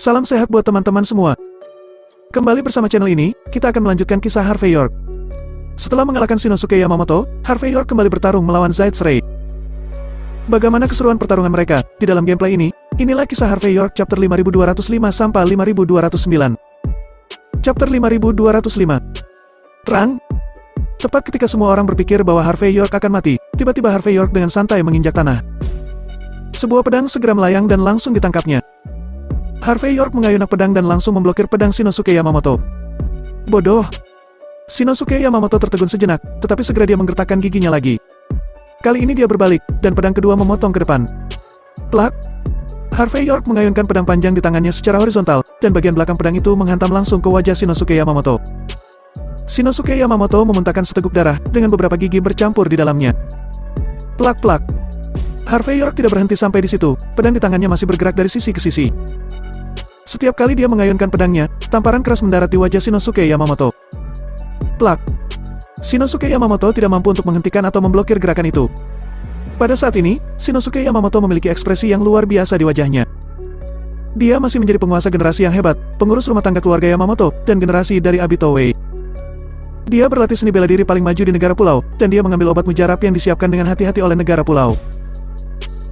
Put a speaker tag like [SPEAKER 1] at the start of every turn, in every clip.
[SPEAKER 1] Salam sehat buat teman-teman semua. Kembali bersama channel ini, kita akan melanjutkan kisah Harvey York. Setelah mengalahkan Shinosuke Yamamoto, Harvey York kembali bertarung melawan Zait's Raid. Bagaimana keseruan pertarungan mereka di dalam gameplay ini? Inilah kisah Harvey York chapter 5205 sampai 5209. Chapter 5205. Terang. Tepat ketika semua orang berpikir bahwa Harvey York akan mati, tiba-tiba Harvey York dengan santai menginjak tanah. Sebuah pedang segera melayang dan langsung ditangkapnya. Harvey York mengayunak pedang dan langsung memblokir pedang Shinosuke Yamamoto. Bodoh. Shinosuke Yamamoto tertegun sejenak, tetapi segera dia menggertakkan giginya lagi. Kali ini dia berbalik, dan pedang kedua memotong ke depan. Plak. Harvey York mengayunkan pedang panjang di tangannya secara horizontal, dan bagian belakang pedang itu menghantam langsung ke wajah Shinosuke Yamamoto. Shinosuke Yamamoto memuntahkan seteguk darah, dengan beberapa gigi bercampur di dalamnya. Plak-plak. Harvey York tidak berhenti sampai di situ, pedang di tangannya masih bergerak dari sisi ke sisi. Setiap kali dia mengayunkan pedangnya, tamparan keras mendarat di wajah Shinosuke Yamamoto. Plak. Shinosuke Yamamoto tidak mampu untuk menghentikan atau memblokir gerakan itu. Pada saat ini, Shinosuke Yamamoto memiliki ekspresi yang luar biasa di wajahnya. Dia masih menjadi penguasa generasi yang hebat, pengurus rumah tangga keluarga Yamamoto, dan generasi dari Abito Wei. Dia berlatih seni bela diri paling maju di negara pulau, dan dia mengambil obat mujarab yang disiapkan dengan hati-hati oleh negara pulau.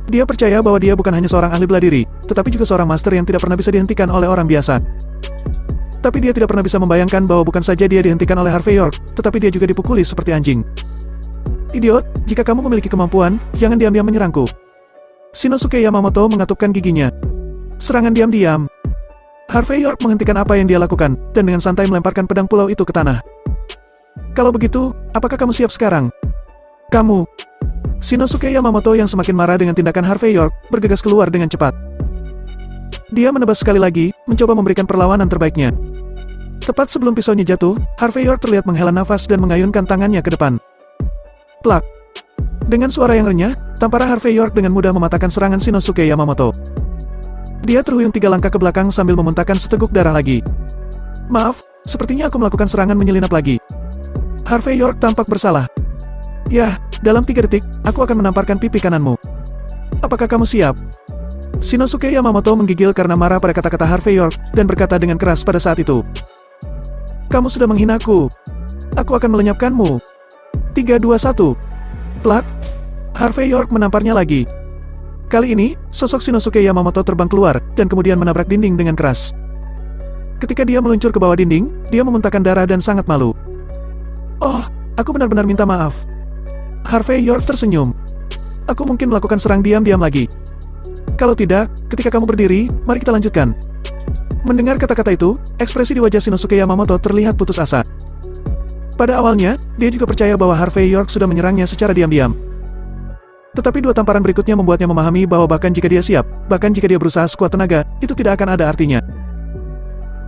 [SPEAKER 1] Dia percaya bahwa dia bukan hanya seorang ahli bela diri, tetapi juga seorang master yang tidak pernah bisa dihentikan oleh orang biasa. Tapi dia tidak pernah bisa membayangkan bahwa bukan saja dia dihentikan oleh Harvey York, tetapi dia juga dipukuli seperti anjing. Idiot, jika kamu memiliki kemampuan, jangan diam-diam menyerangku. Shinosuke Yamamoto mengatupkan giginya. Serangan diam-diam. Harvey York menghentikan apa yang dia lakukan, dan dengan santai melemparkan pedang pulau itu ke tanah. Kalau begitu, apakah kamu siap sekarang? Kamu. Shinosuke Yamamoto yang semakin marah dengan tindakan Harvey York, bergegas keluar dengan cepat. Dia menebas sekali lagi, mencoba memberikan perlawanan terbaiknya. Tepat sebelum pisaunya jatuh, Harvey York terlihat menghela nafas dan mengayunkan tangannya ke depan. Plak. Dengan suara yang renyah, tampara Harvey York dengan mudah mematahkan serangan Shinosuke Yamamoto. Dia terhuyung 3 langkah ke belakang sambil memuntahkan seteguk darah lagi. Maaf, sepertinya aku melakukan serangan menyelinap lagi. Harvey York tampak bersalah. Yah, dalam 3 detik, aku akan menamparkan pipi kananmu. Apakah kamu siap? Shinosuke Yamamoto menggigil karena marah pada kata-kata Harvey York, dan berkata dengan keras pada saat itu. Kamu sudah menghinaku. Aku akan melenyapkanmu. 3, 2, 1. Plak. Harvey York menamparnya lagi. Kali ini, sosok Shinosuke Yamamoto terbang keluar, dan kemudian menabrak dinding dengan keras. Ketika dia meluncur ke bawah dinding, dia memuntahkan darah dan sangat malu. Oh, aku benar-benar minta maaf. Harvey York tersenyum. Aku mungkin melakukan serang diam-diam lagi. Kalau tidak, ketika kamu berdiri, mari kita lanjutkan. Mendengar kata-kata itu, ekspresi di wajah Shinosuke Yamamoto terlihat putus asa. Pada awalnya, dia juga percaya bahwa Harvey York sudah menyerangnya secara diam-diam. Tetapi 2 tamparan berikutnya membuatnya memahami bahwa bahkan jika dia siap, bahkan jika dia berusaha sekuat tenaga, itu tidak akan ada artinya.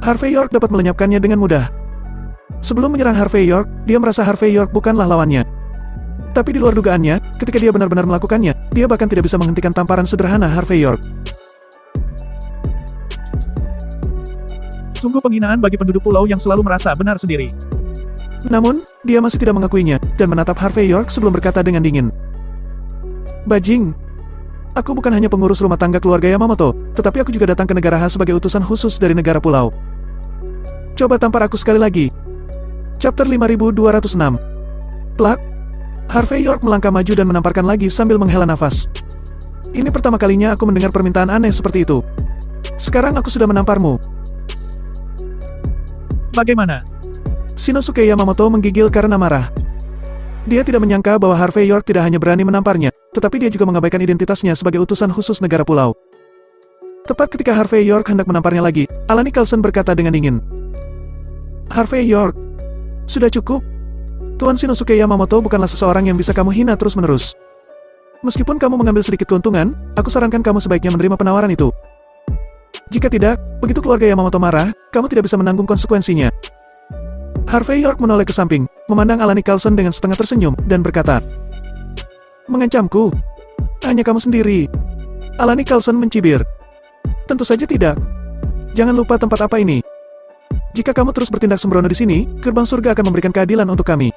[SPEAKER 1] Harvey York dapat melenyapkannya dengan mudah. Sebelum menyerang Harvey York, dia merasa Harvey York bukanlah lawannya. Tapi di luar dugaannya, ketika dia benar-benar melakukannya, dia bahkan tidak bisa menghentikan tamparan sederhana Harvey York. Sungguh penghinaan bagi penduduk pulau yang selalu merasa benar sendiri. Namun, dia masih tidak mengakuinya, dan menatap Harvey York sebelum berkata dengan dingin. Bajing. Aku bukan hanya pengurus rumah tangga keluarga Yamamoto, tetapi aku juga datang ke negara H sebagai utusan khusus dari negara pulau. Coba tampar aku sekali lagi. Chapter 5206. Plak. Harvey York melangkah maju dan menamparkan lagi sambil menghela nafas. Ini pertama kalinya aku mendengar permintaan aneh seperti itu. Sekarang aku sudah menamparmu. Bagaimana? Shinosuke Yamamoto menggigil karena marah. Dia tidak menyangka bahwa Harvey York tidak hanya berani menamparnya, tetapi dia juga mengabaikan identitasnya sebagai utusan khusus negara pulau. Tepat ketika Harvey York hendak menamparnya lagi, Alani Carlson berkata dengan dingin. Harvey York, sudah cukup. Tuan Shinosuke Yamamoto bukanlah seseorang yang bisa kamu hina terus-menerus. Meskipun kamu mengambil sedikit keuntungan, aku sarankan kamu sebaiknya menerima penawaran itu. Jika tidak, begitu keluarga Yamamoto marah, kamu tidak bisa menanggung konsekuensinya. Harvey York menoleh ke samping, memandang Alani Carlson dengan setengah tersenyum, dan berkata, mengancamku? Hanya kamu sendiri. Alani Carlson mencibir. Tentu saja tidak. Jangan lupa tempat apa ini. Jika kamu terus bertindak sembrono di sini, gerbang surga akan memberikan keadilan untuk kami.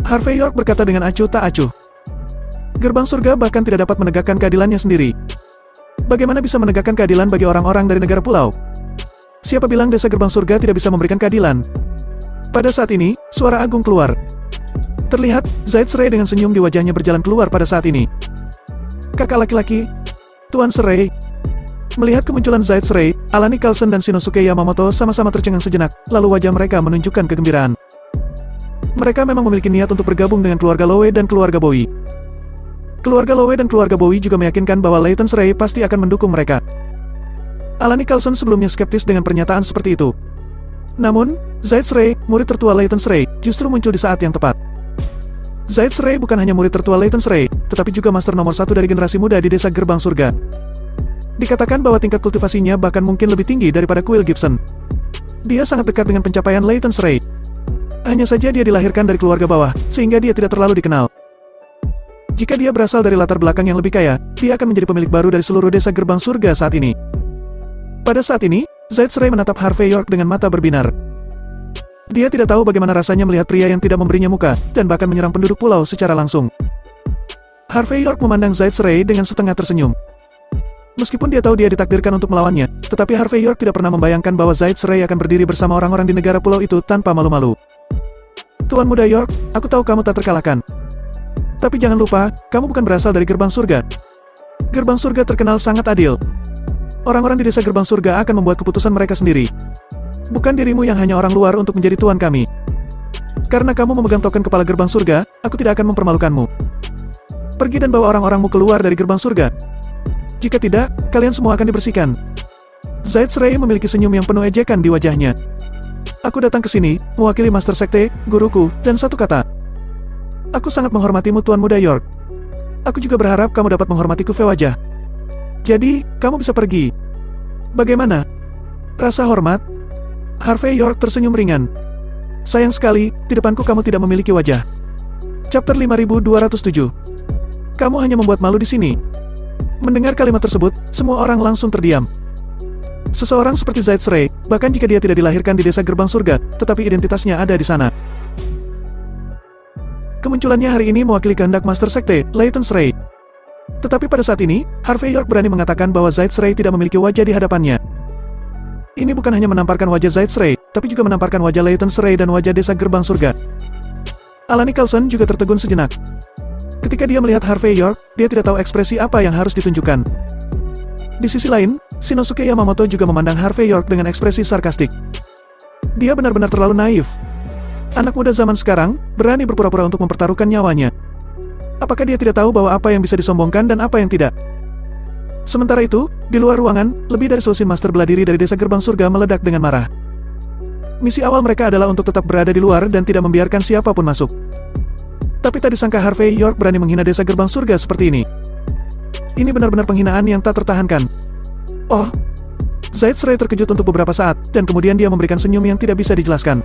[SPEAKER 1] Harvey York berkata dengan acuh tak acuh. Gerbang surga bahkan tidak dapat menegakkan keadilannya sendiri. Bagaimana bisa menegakkan keadilan bagi orang-orang dari negara pulau? Siapa bilang desa gerbang surga tidak bisa memberikan keadilan? Pada saat ini, suara agung keluar. Terlihat, Zaid Serai dengan senyum di wajahnya berjalan keluar pada saat ini. Kakak laki-laki, Tuan Serai. Melihat kemunculan Zaid Serai, Alani Carlson dan Shinosuke Yamamoto sama-sama tercengang sejenak, lalu wajah mereka menunjukkan kegembiraan. Mereka memang memiliki niat untuk bergabung dengan keluarga Lowe dan keluarga Bowie. Keluarga Lowe dan keluarga Bowie juga meyakinkan bahwa Leighton Serai pasti akan mendukung mereka. Alani Carlson sebelumnya skeptis dengan pernyataan seperti itu. Namun, Zaid Serai, murid tertua Leighton Serai, justru muncul di saat yang tepat. Zaid Serai bukan hanya murid tertua Leighton Serai, tetapi juga master nomor 1 dari generasi muda di desa gerbang surga. Dikatakan bahwa tingkat kultivasinya bahkan mungkin lebih tinggi daripada Quill Gibson. Dia sangat dekat dengan pencapaian Leighton Serai. Hanya saja dia dilahirkan dari keluarga bawah, sehingga dia tidak terlalu dikenal. Jika dia berasal dari latar belakang yang lebih kaya, dia akan menjadi pemilik baru dari seluruh desa gerbang surga saat ini. Pada saat ini, Zaid Serai menatap Harvey York dengan mata berbinar. Dia tidak tahu bagaimana rasanya melihat pria yang tidak memberinya muka, dan bahkan menyerang penduduk pulau secara langsung. Harvey York memandang Zaid Serai dengan setengah tersenyum. Meskipun dia tahu dia ditakdirkan untuk melawannya, tetapi Harvey York tidak pernah membayangkan bahwa Zaid Serai akan berdiri bersama orang-orang di negara pulau itu tanpa malu-malu. Tuan muda York, aku tahu kamu tak terkalahkan. Tapi jangan lupa, kamu bukan berasal dari gerbang surga. Gerbang surga terkenal sangat adil. Orang-orang di desa gerbang surga akan membuat keputusan mereka sendiri. Bukan dirimu yang hanya orang luar untuk menjadi tuan kami. Karena kamu memegang token kepala gerbang surga, aku tidak akan mempermalukanmu. Pergi dan bawa orang-orangmu keluar dari gerbang surga. Jika tidak, kalian semua akan dibersihkan. Zaid Serai memiliki senyum yang penuh ejekan di wajahnya. Aku datang ke sini, mewakili Master Sekte, guruku, dan satu kata. Aku sangat menghormatimu Tuan Muda York. Aku juga berharap kamu dapat menghormatiku Wajah. Jadi, kamu bisa pergi. Bagaimana? Rasa hormat? Harvey York tersenyum ringan. Sayang sekali, di depanku kamu tidak memiliki wajah. Chapter 5207. Kamu hanya membuat malu di sini. Mendengar kalimat tersebut, semua orang langsung terdiam. Seseorang seperti Zaid Serai, bahkan jika dia tidak dilahirkan di desa gerbang surga, tetapi identitasnya ada di sana. Kemunculannya hari ini mewakili kehendak Master Sekte, Leighton Serai. Tetapi pada saat ini, Harvey York berani mengatakan bahwa Zaid Serai tidak memiliki wajah di hadapannya. Ini bukan hanya menamparkan wajah Zaid Serai, tapi juga menamparkan wajah Leighton Serai dan wajah desa gerbang surga. Alani Carlson juga tertegun sejenak. Ketika dia melihat Harvey York, dia tidak tahu ekspresi apa yang harus ditunjukkan. Di sisi lain, Shinosuke Yamamoto juga memandang Harvey York dengan ekspresi sarkastik. Dia benar-benar terlalu naif. Anak muda zaman sekarang, berani berpura-pura untuk mempertaruhkan nyawanya. Apakah dia tidak tahu bahwa apa yang bisa disombongkan dan apa yang tidak? Sementara itu, di luar ruangan, lebih dari selusin master bela diri dari desa gerbang surga meledak dengan marah. Misi awal mereka adalah untuk tetap berada di luar dan tidak membiarkan siapapun masuk. Tapi tak disangka Harvey York berani menghina desa gerbang surga seperti ini. Ini benar-benar penghinaan yang tak tertahankan. Oh! Zaid Serai terkejut untuk beberapa saat, dan kemudian dia memberikan senyum yang tidak bisa dijelaskan.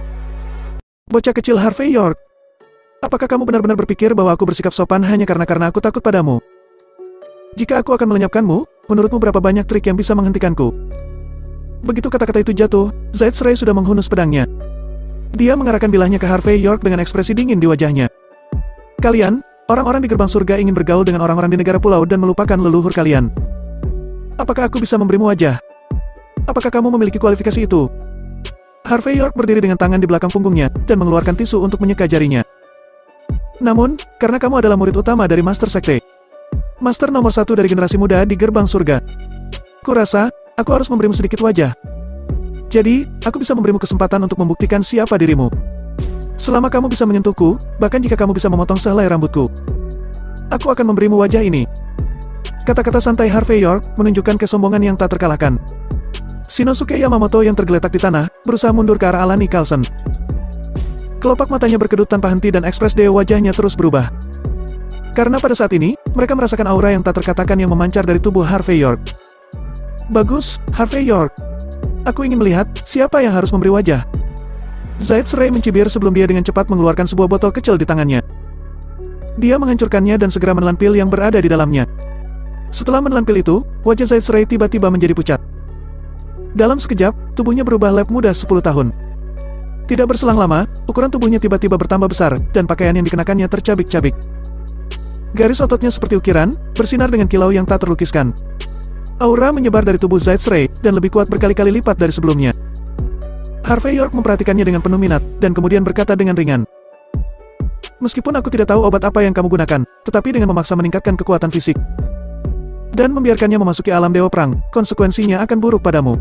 [SPEAKER 1] Bocah kecil Harvey York. Apakah kamu benar-benar berpikir bahwa aku bersikap sopan hanya karena aku takut padamu? Jika aku akan melenyapkanmu, menurutmu berapa banyak trik yang bisa menghentikanku? Begitu kata-kata itu jatuh, Zaid Serai sudah menghunus pedangnya. Dia mengarahkan bilahnya ke Harvey York dengan ekspresi dingin di wajahnya. Kalian, orang-orang di gerbang surga ingin bergaul dengan orang-orang di negara pulau dan melupakan leluhur kalian. Apakah aku bisa memberimu wajah? Apakah kamu memiliki kualifikasi itu? Harvey York berdiri dengan tangan di belakang punggungnya, dan mengeluarkan tisu untuk menyeka jarinya. Namun, karena kamu adalah murid utama dari Master Sekte. Master nomor 1 dari generasi muda di gerbang surga. Kurasa, aku harus memberimu sedikit wajah. Jadi, aku bisa memberimu kesempatan untuk membuktikan siapa dirimu. Selama kamu bisa menyentuhku, bahkan jika kamu bisa memotong sehelai rambutku, aku akan memberimu wajah ini. Kata-kata santai Harvey York menunjukkan kesombongan yang tak terkalahkan. Shinosuke Yamamoto yang tergeletak di tanah, berusaha mundur ke arah Alani Carlson. Kelopak matanya berkedut tanpa henti dan ekspresi wajahnya terus berubah. Karena pada saat ini, mereka merasakan aura yang tak terkatakan yang memancar dari tubuh Harvey York. Bagus, Harvey York. Aku ingin melihat, siapa yang harus memberi wajah. Zaid Serai mencibir sebelum dia dengan cepat mengeluarkan sebuah botol kecil di tangannya. Dia menghancurkannya dan segera menelan pil yang berada di dalamnya. Setelah menelan pil itu, wajah Zaid Serai tiba-tiba menjadi pucat. Dalam sekejap, tubuhnya berubah lep muda 10 tahun. Tidak berselang lama, ukuran tubuhnya tiba-tiba bertambah besar, dan pakaian yang dikenakannya tercabik-cabik. Garis ototnya seperti ukiran, bersinar dengan kilau yang tak terlukiskan. Aura menyebar dari tubuh Zayt's Ray, dan lebih kuat berkali-kali lipat dari sebelumnya. Harvey York memperhatikannya dengan penuh minat, dan kemudian berkata dengan ringan. Meskipun aku tidak tahu obat apa yang kamu gunakan, tetapi dengan memaksa meningkatkan kekuatan fisik, dan membiarkannya memasuki alam Dewa Perang, konsekuensinya akan buruk padamu.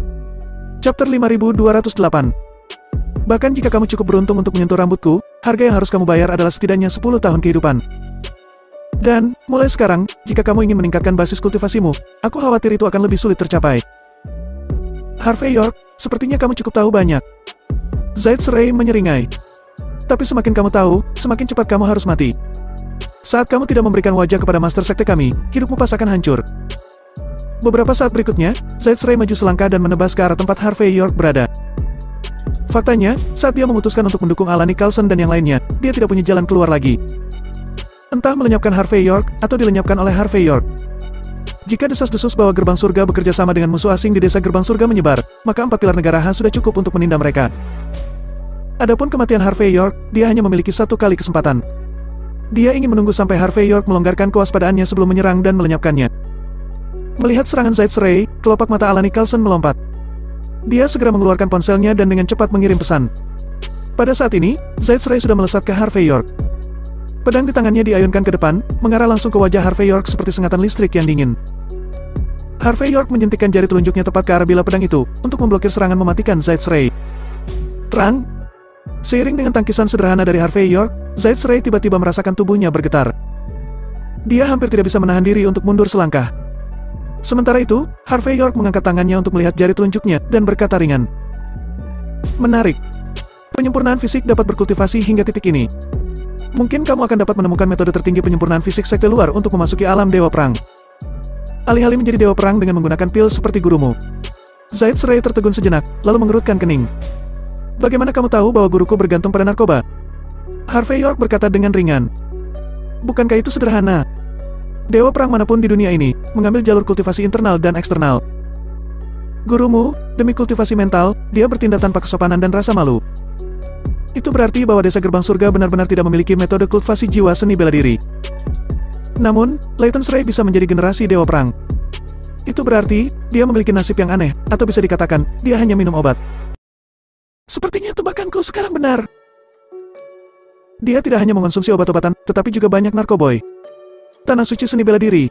[SPEAKER 1] Chapter 5208. Bahkan jika kamu cukup beruntung untuk menyentuh rambutku, harga yang harus kamu bayar adalah setidaknya 10 tahun kehidupan. Dan, mulai sekarang, jika kamu ingin meningkatkan basis kultivasimu, aku khawatir itu akan lebih sulit tercapai. Harvey York, sepertinya kamu cukup tahu banyak. Zayt's Ray menyeringai. Tapi semakin kamu tahu, semakin cepat kamu harus mati. Saat kamu tidak memberikan wajah kepada Master Sekte kami, hidupmu pas akan hancur. Beberapa saat berikutnya, Zayt's Ray maju selangkah dan menebas ke arah tempat Harvey York berada. Faktanya, saat dia memutuskan untuk mendukung Alani Carlson dan yang lainnya, dia tidak punya jalan keluar lagi. Entah melenyapkan Harvey York, atau dilenyapkan oleh Harvey York. Jika desas-desus bahwa gerbang surga bekerja sama dengan musuh asing di desa gerbang surga menyebar, maka 4 pilar negara Han sudah cukup untuk menindak mereka. Adapun kematian Harvey York, dia hanya memiliki 1 kali kesempatan. Dia ingin menunggu sampai Harvey York melonggarkan kewaspadaannya sebelum menyerang dan melenyapkannya. Melihat serangan Zayt's Ray, kelopak mata Alani Carlson melompat. Dia segera mengeluarkan ponselnya dan dengan cepat mengirim pesan. Pada saat ini, Zayt's Ray sudah melesat ke Harvey York. Pedang di tangannya diayunkan ke depan, mengarah langsung ke wajah Harvey York seperti sengatan listrik yang dingin. Harvey York menjentikkan jari telunjuknya tepat ke arah bilah pedang itu, untuk memblokir serangan mematikan Zayt's Ray. Terang! Seiring dengan tangkisan sederhana dari Harvey York, Zayt's Ray tiba-tiba merasakan tubuhnya bergetar. Dia hampir tidak bisa menahan diri untuk mundur selangkah. Sementara itu, Harvey York mengangkat tangannya untuk melihat jari telunjuknya, dan berkata ringan. Menarik. Penyempurnaan fisik dapat berkultivasi hingga titik ini. Mungkin kamu akan dapat menemukan metode tertinggi penyempurnaan fisik sekte luar untuk memasuki alam Dewa Perang. Alih-alih menjadi Dewa Perang dengan menggunakan pil seperti gurumu. Zayt's Ray tertegun sejenak, lalu mengerutkan kening. Bagaimana kamu tahu bahwa guruku bergantung pada narkoba? Harvey York berkata dengan ringan. Bukankah itu sederhana? Dewa Perang manapun di dunia ini, mengambil jalur kultivasi internal dan eksternal. Gurumu, demi kultivasi mental, dia bertindak tanpa kesopanan dan rasa malu. Itu berarti bahwa desa gerbang surga benar-benar tidak memiliki metode kultivasi jiwa seni bela diri. Namun, Layton's Ray bisa menjadi generasi Dewa Perang. Itu berarti, dia memiliki nasib yang aneh, atau bisa dikatakan, dia hanya minum obat. Sepertinya tebakanku sekarang benar. Dia tidak hanya mengonsumsi obat-obatan, tetapi juga banyak narkoboy. Tanah suci seni bela diri.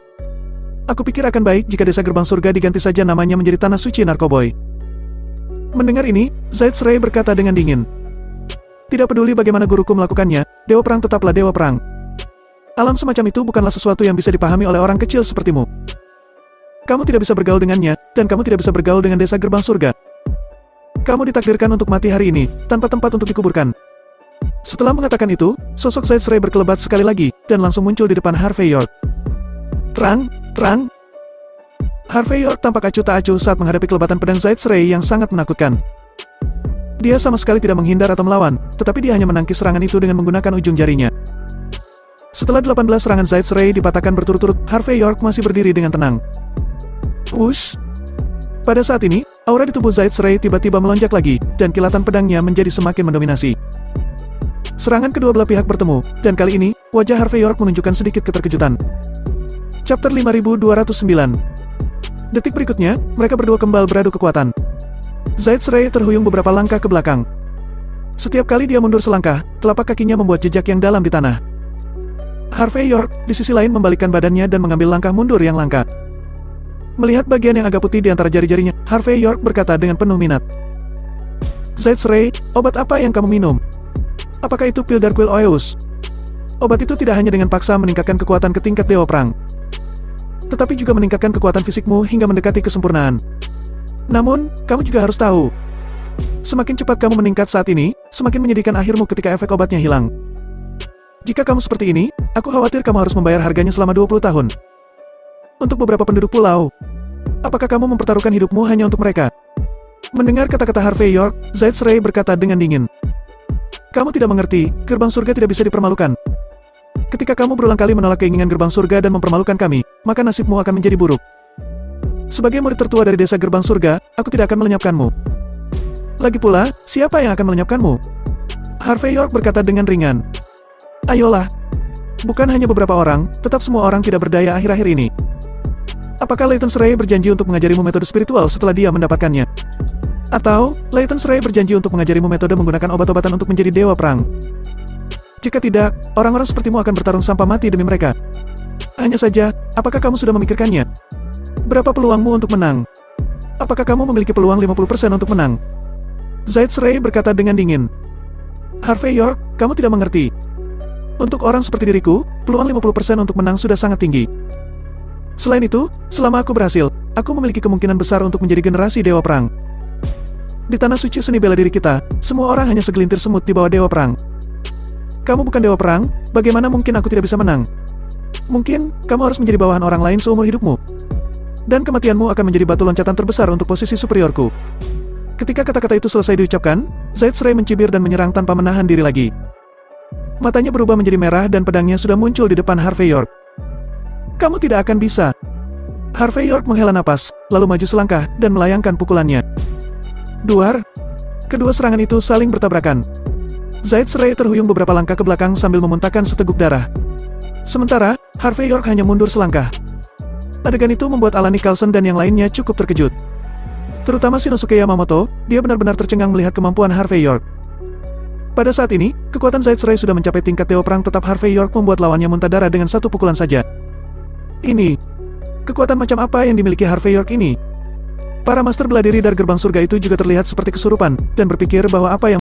[SPEAKER 1] Aku pikir akan baik jika desa gerbang surga diganti saja namanya menjadi Tanah Suci Narkoboy. Mendengar ini, Zayt's Ray berkata dengan dingin. Tidak peduli bagaimana guruku melakukannya, Dewa Perang tetaplah Dewa Perang. Alam semacam itu bukanlah sesuatu yang bisa dipahami oleh orang kecil sepertimu. Kamu tidak bisa bergaul dengannya, dan kamu tidak bisa bergaul dengan desa gerbang surga. Kamu ditakdirkan untuk mati hari ini, tanpa tempat untuk dikuburkan. Setelah mengatakan itu, sosok Zayt's Ray berkelebat sekali lagi, dan langsung muncul di depan Harvey York. Terang, terang. Harvey York tampak acuh tak acuh saat menghadapi kelebatan pedang Zayt's Ray yang sangat menakutkan. Dia sama sekali tidak menghindar atau melawan, tetapi dia hanya menangkis serangan itu dengan menggunakan ujung jarinya. Setelah 18 serangan Zayt's Ray dipatahkan berturut-turut, Harvey York masih berdiri dengan tenang. Wush! Pada saat ini, aura di tubuh Zayt's Ray tiba-tiba melonjak lagi, dan kilatan pedangnya menjadi semakin mendominasi. Serangan kedua belah pihak bertemu, dan kali ini, wajah Harvey York menunjukkan sedikit keterkejutan. Chapter 5209. Detik berikutnya, mereka berdua kembali beradu kekuatan. Zayt's Ray terhuyung beberapa langkah ke belakang. Setiap kali dia mundur selangkah, telapak kakinya membuat jejak yang dalam di tanah. Harvey York, di sisi lain membalikkan badannya dan mengambil langkah mundur yang langka. Melihat bagian yang agak putih di antara jari-jarinya, Harvey York berkata dengan penuh minat. Zayt's Ray, obat apa yang kamu minum? Apakah itu pil Darkwill Oeus? Obat itu tidak hanya dengan paksa meningkatkan kekuatan ke tingkat Dewa Perang, tetapi juga meningkatkan kekuatan fisikmu hingga mendekati kesempurnaan. Namun, kamu juga harus tahu, semakin cepat kamu meningkat saat ini, semakin menyedihkan akhirmu ketika efek obatnya hilang. Jika kamu seperti ini, aku khawatir kamu harus membayar harganya selama 20 tahun. Untuk beberapa penduduk pulau, apakah kamu mempertaruhkan hidupmu hanya untuk mereka? Mendengar kata-kata Harvey York, Zayt's Ray berkata dengan dingin. Kamu tidak mengerti, gerbang surga tidak bisa dipermalukan. Ketika kamu berulang kali menolak keinginan gerbang surga dan mempermalukan kami, maka nasibmu akan menjadi buruk. Sebagai murid tertua dari desa gerbang surga, aku tidak akan melenyapkanmu. Lagi pula, siapa yang akan melenyapkanmu? Harvey York berkata dengan ringan. Ayolah. Bukan hanya beberapa orang, tetap semua orang tidak berdaya akhir-akhir ini. Apakah Leighton Srey berjanji untuk mengajarimu metode spiritual setelah dia mendapatkannya? Atau, Leighton Srey berjanji untuk mengajarimu metode menggunakan obat-obatan untuk menjadi dewa perang? Jika tidak, orang-orang sepertimu akan bertarung sampai mati demi mereka. Hanya saja, apakah kamu sudah memikirkannya? Berapa peluangmu untuk menang? Apakah kamu memiliki peluang 50% untuk menang? Zaid Srey berkata dengan dingin. Harvey York, kamu tidak mengerti. Untuk orang seperti diriku, peluang 50% untuk menang sudah sangat tinggi. Selain itu, selama aku berhasil, aku memiliki kemungkinan besar untuk menjadi generasi dewa perang. Di tanah suci seni bela diri kita, semua orang hanya segelintir semut di bawah dewa perang. Kamu bukan dewa perang, bagaimana mungkin aku tidak bisa menang? Mungkin, kamu harus menjadi bawahan orang lain seumur hidupmu. Dan kematianmu akan menjadi batu loncatan terbesar untuk posisi superiorku. Ketika kata-kata itu selesai diucapkan, Zaid Srey mencibir dan menyerang tanpa menahan diri lagi. Matanya berubah menjadi merah dan pedangnya sudah muncul di depan Harvey York. Kamu tidak akan bisa. Harvey York menghela napas, lalu maju selangkah, dan melayangkan pukulannya. Duar. Kedua serangan itu saling bertabrakan. Zaid Srey terhuyung beberapa langkah ke belakang sambil memuntahkan seteguk darah. Sementara, Harvey York hanya mundur selangkah. Adegan itu membuat Alan Nicholson dan yang lainnya cukup terkejut. Terutama Shinosuke Yamamoto, dia benar-benar tercengang melihat kemampuan Harvey York. Pada saat ini, kekuatan Zaid Srey sudah mencapai tingkat dewa perang, tetap Harvey York membuat lawannya muntah darah dengan satu pukulan saja. Ini, kekuatan macam apa yang dimiliki Harvey York ini? Para master bela diri dari gerbang surga itu juga terlihat seperti kesurupan, dan berpikir bahwa apa yang